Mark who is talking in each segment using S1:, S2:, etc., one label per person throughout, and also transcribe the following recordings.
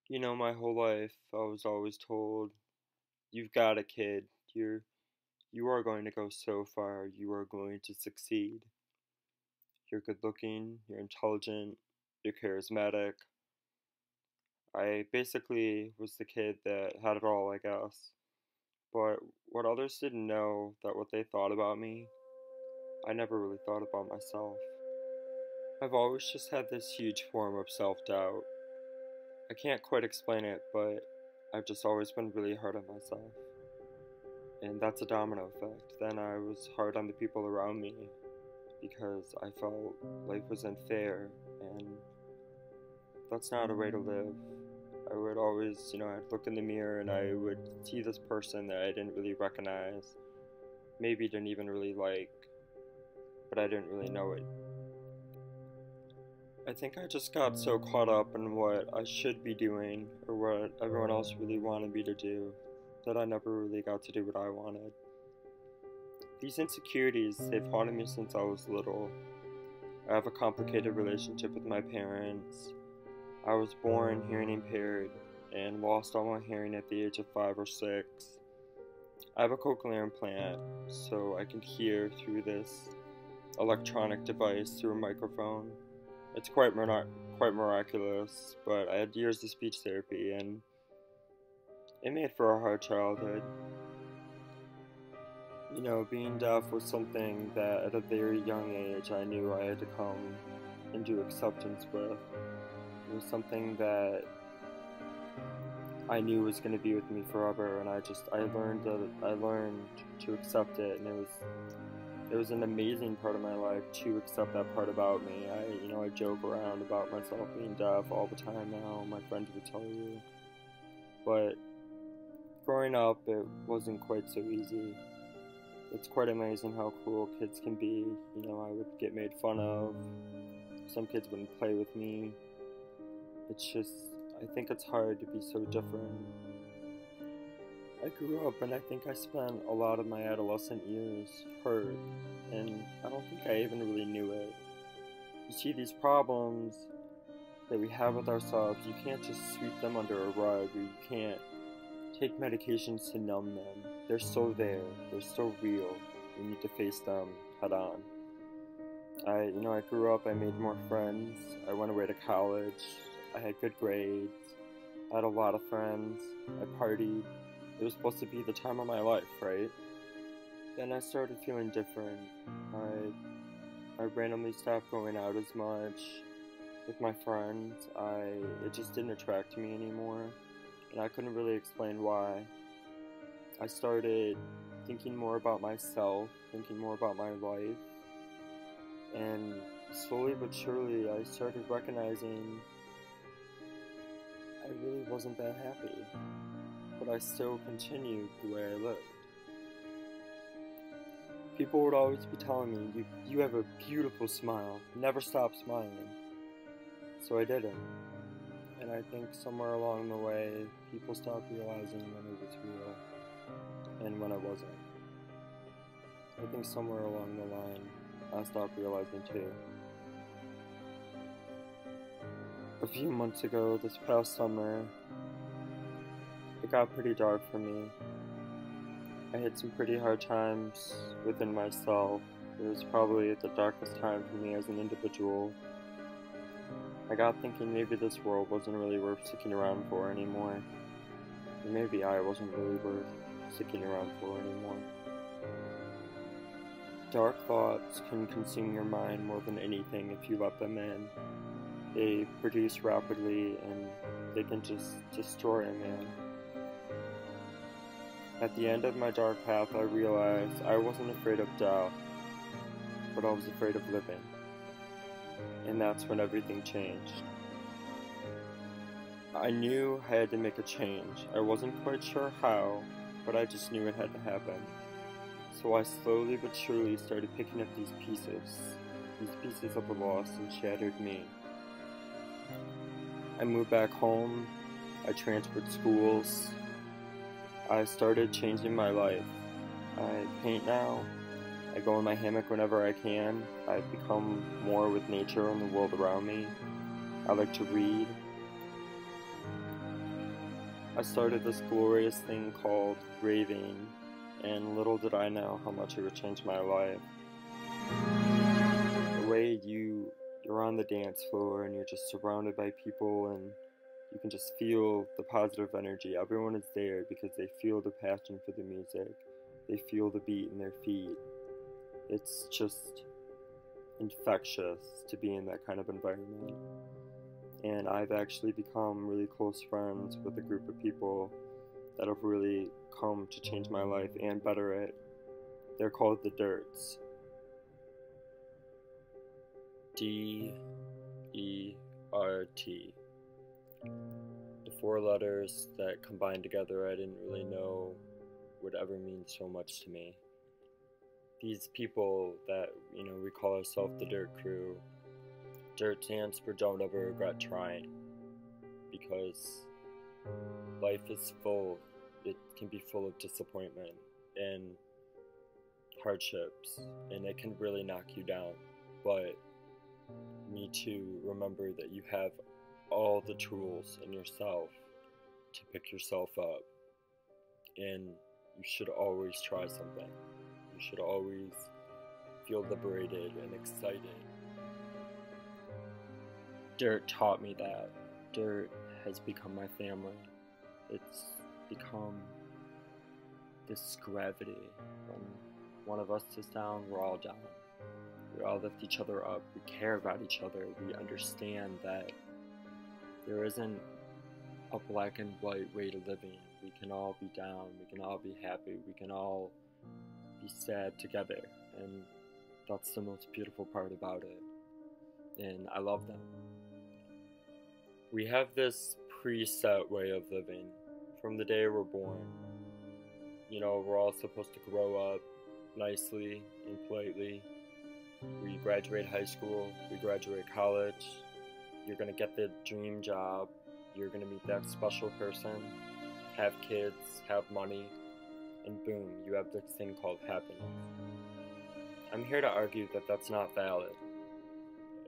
S1: My whole life I was always told, you've got a kid. You are going to go so far. You are going to succeed. You're good looking, you're intelligent, you're charismatic. I basically was the kid that had it all, I guess. But what others didn't know, that what they thought about me, I never really thought about myself. I've always just had this huge form of self-doubt. I can't quite explain it, but I've just always been really hard on myself. And that's a domino effect. Then I was hard on the people around me because I felt life was unfair, and that's not a way to live. I would always, I'd look in the mirror and I would see this person that I didn't really recognize, maybe didn't even really like, but I didn't really know it. I think I just got so caught up in what I should be doing or what everyone else really wanted me to do that I never really got to do what I wanted. These insecurities, they've haunted me since I was little. I have a complicated relationship with my parents. I was born hearing impaired and lost all my hearing at the age of 5 or 6. I have a cochlear implant, so I can hear through this electronic device through a microphone. It's quite miraculous, but I had years of speech therapy, and it made for a hard childhood. Being deaf was something that at a very young age I knew I had to come into acceptance with. It was something that I knew was going to be with me forever, and I learned to accept it, and it was an amazing part of my life to accept that part about me. I joke around about myself being deaf all the time now. My friends would tell you, but growing up, it wasn't quite so easy. It's quite amazing how cruel kids can be. I would get made fun of. Some kids wouldn't play with me. I think it's hard to be so different. I grew up and I think I spent a lot of my adolescent years hurt, and I don't think I even really knew it. You see, these problems that we have with ourselves, you can't just sweep them under a rug, or you can't take medications to numb them. They're so there, they're so real. You need to face them head on. I grew up, I made more friends, I went away to college, I had good grades, I had a lot of friends, I partied. It was supposed to be the time of my life, right? Then I started feeling different. I randomly stopped going out as much with my friends. It just didn't attract me anymore, and I couldn't really explain why. I started thinking more about myself, thinking more about my life, and slowly but surely I started recognizing I really wasn't that happy, but I still continued the way I lived. People would always be telling me, you have a beautiful smile, never stop smiling. So I didn't, and I think somewhere along the way, people stopped realizing when it was real, and when it wasn't. I think somewhere along the line, I stopped realizing too. A few months ago, this past summer, it got pretty dark for me. I had some pretty hard times within myself. It was probably the darkest time for me as an individual. I got thinking maybe this world wasn't really worth sticking around for anymore. Or maybe I wasn't really worth sticking around for anymore. Dark thoughts can consume your mind more than anything if you let them in. They produce rapidly and they can just destroy a man. At the end of my dark path, I realized I wasn't afraid of death, but I was afraid of living. And that's when everything changed. I knew I had to make a change. I wasn't quite sure how, but I just knew it had to happen. So I slowly but surely started picking up these pieces of the lost and shattered me. I moved back home, I transferred schools, I started changing my life. I paint now, I go in my hammock whenever I can, I've become more with nature and the world around me, I like to read. I started this glorious thing called raving, and little did I know how much it would change my life. The way you're on the dance floor and you're just surrounded by people and you can just feel the positive energy. Everyone is there because they feel the passion for the music. They feel the beat in their feet. It's just infectious to be in that kind of environment. And I've actually become really close friends with a group of people that have really come to change my life and better it. They're called the Dirts. D-E-R-T. The 4 letters that combined together I didn't really know would ever mean so much to me. These people that, we call ourselves the Dirt Crew. Dirt stands for don't ever regret trying. Because life is it can be full of disappointment and hardships, and it can really knock you down. But you need to remember that you have all the tools in yourself to pick yourself up, and you should always try something. You should always feel liberated and excited. Dirt taught me that. Dirt has become my family. It's become this gravity. When one of us is down, we're all down. We all lift each other up. We care about each other. We understand that there isn't a black and white way to living. We can all be down. We can all be happy. We can all be sad together. And that's the most beautiful part about it. And I love them. We have this preset way of living from the day we're born. We're all supposed to grow up nicely and politely. We graduate high school, we graduate college, you're gonna get the dream job, you're gonna meet that special person, have kids, have money, and boom, you have this thing called happiness. I'm here to argue that that's not valid.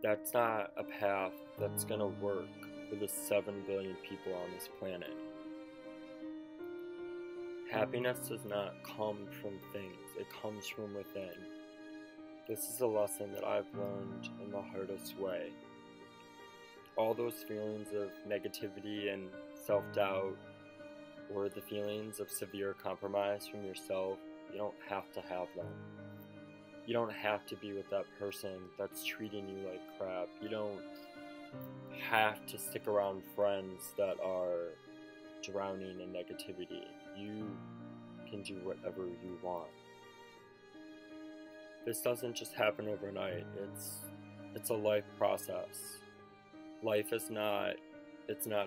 S1: That's not a path that's gonna work for the 7 billion people on this planet. Happiness does not come from things, it comes from within. This is a lesson that I've learned in the hardest way. All those feelings of negativity and self-doubt, or the feelings of severe compromise from yourself, you don't have to have them. You don't have to be with that person that's treating you like crap. You don't have to stick around friends that are drowning in negativity. You can do whatever you want. This doesn't just happen overnight. It's a life process. Life is not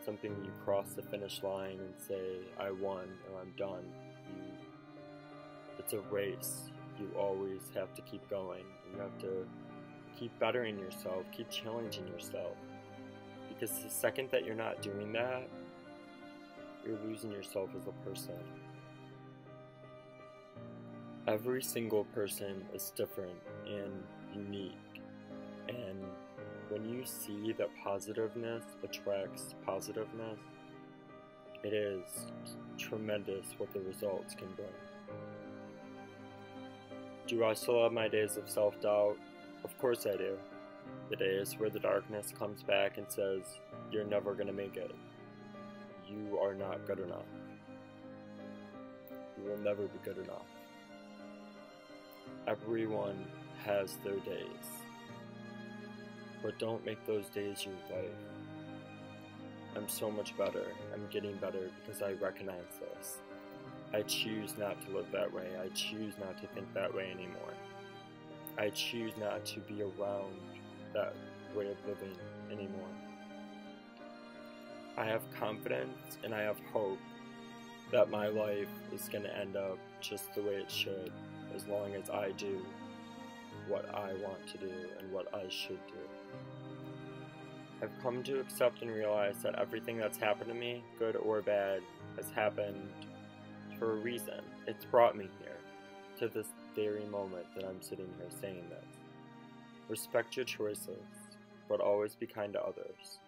S1: something you cross the finish line and say, I won or I'm done. It's a race. You always have to keep going. You have to keep bettering yourself, keep challenging yourself. Because the second that you're not doing that, you're losing yourself as a person. Every single person is different and unique. And when you see that positiveness attracts positiveness, it is tremendous what the results can bring. Do I still have my days of self-doubt? Of course I do. The days where the darkness comes back and says, you're never gonna make it. You are not good enough. You will never be good enough. Everyone has their days. But don't make those days your life. I'm so much better. I'm getting better because I recognize this. I choose not to live that way. I choose not to think that way anymore. I choose not to be around that way of living anymore. I have confidence and I have hope that my life is going to end up just the way it should, as long as I do what I want to do and what I should do. I've come to accept and realize that everything that's happened to me, good or bad, has happened for a reason. It's brought me here, to this very moment that I'm sitting here saying this. Respect your choices, but always be kind to others,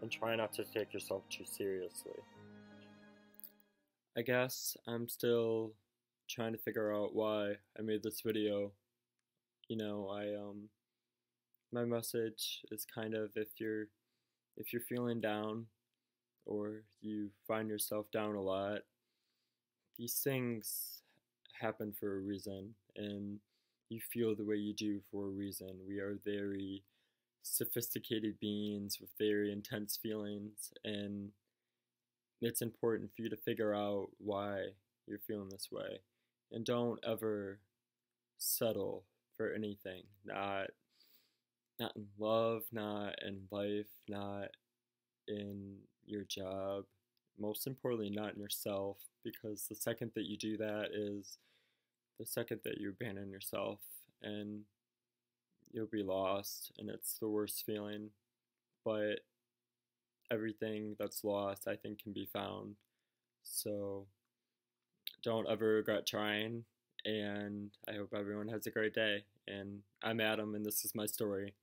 S1: and try not to take yourself too seriously. I guess I'm still trying to figure out why I made this video. You know, my message is kind of if you're feeling down or you find yourself down a lot, these things happen for a reason, and you feel the way you do for a reason. We are very sophisticated beings with very intense feelings, and it's important for you to figure out why you're feeling this way. And don't ever settle for anything. Not in love, not in life, not in your job. Most importantly, not in yourself, because the second that you do that is the second that you abandon yourself, and you'll be lost, and it's the worst feeling. But everything that's lost, I think, can be found. So don't ever regret trying, and I hope everyone has a great day. And I'm Adam, and this is my story.